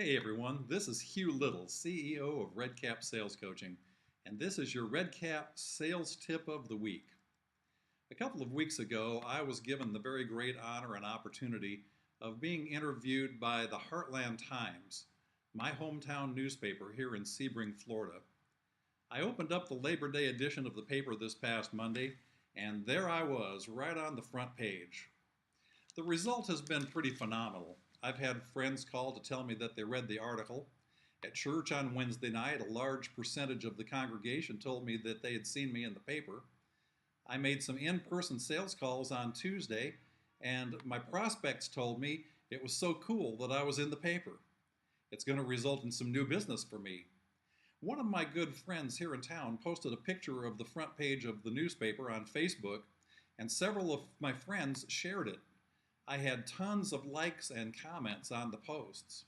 Hey everyone, this is Hugh Little, CEO of Redcap Sales Coaching, and this is your Redcap Sales Tip of the Week. A couple of weeks ago, I was given the very great honor and opportunity of being interviewed by the Heartland Times, my hometown newspaper here in Sebring, Florida. I opened up the Labor Day edition of the paper this past Monday, and there I was, right on the front page. The result has been pretty phenomenal. I've had friends call to tell me that they read the article. At church on Wednesday night, a large percentage of the congregation told me that they had seen me in the paper. I made some in-person sales calls on Tuesday, and my prospects told me it was so cool that I was in the paper. It's going to result in some new business for me. One of my good friends here in town posted a picture of the front page of the newspaper on Facebook, and several of my friends shared it. I had tons of likes and comments on the posts.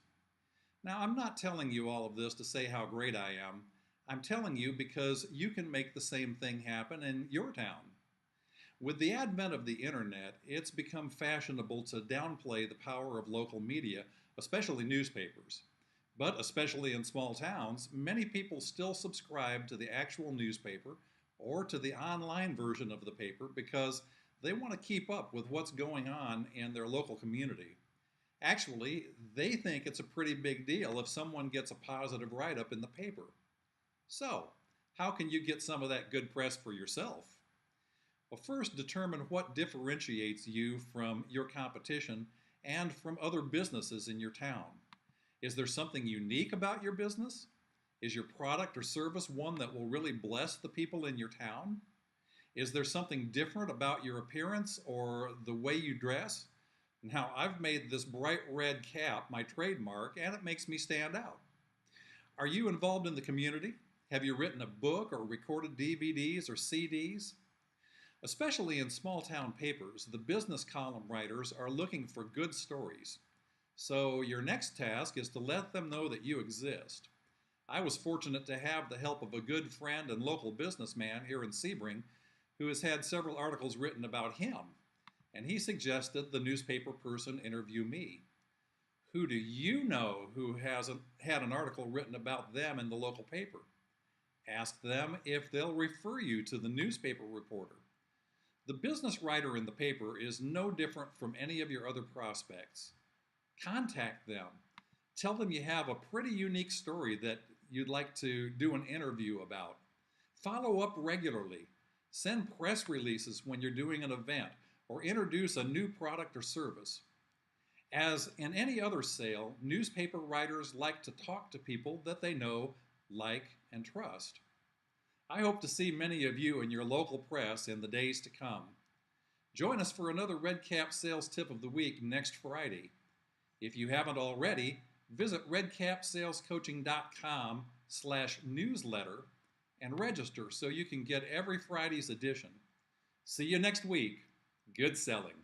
Now, I'm not telling you all of this to say how great I am. I'm telling you because you can make the same thing happen in your town. With the advent of the internet, it's become fashionable to downplay the power of local media, especially newspapers. But especially in small towns, many people still subscribe to the actual newspaper or to the online version of the paper because they want to keep up with what's going on in their local community. Actually, they think it's a pretty big deal if someone gets a positive write-up in the paper. So, how can you get some of that good press for yourself? Well, first determine what differentiates you from your competition and from other businesses in your town. Is there something unique about your business? Is your product or service one that will really bless the people in your town? Is there something different about your appearance or the way you dress? Now, I've made this bright red cap my trademark, and it makes me stand out. Are you involved in the community? Have you written a book or recorded DVDs or CDs? Especially in small town papers, the business column writers are looking for good stories. So your next task is to let them know that you exist. I was fortunate to have the help of a good friend and local businessman here in Sebring who has had several articles written about him, and he suggested the newspaper person interview me. Who do you know who hasn't had an article written about them in the local paper? Ask them if they'll refer you to the newspaper reporter. The business writer in the paper is no different from any of your other prospects. Contact them. Tell them you have a pretty unique story that you'd like to do an interview about. Follow up regularly. Send press releases when you're doing an event or introduce a new product or service. As in any other sale, newspaper writers like to talk to people that they know, like, and trust. I hope to see many of you in your local press in the days to come. Join us for another Redcap Sales Tip of the Week next Friday. If you haven't already, visit redcapsalescoaching.com/newsletter and register so you can get every Friday's edition. See you next week. Good selling.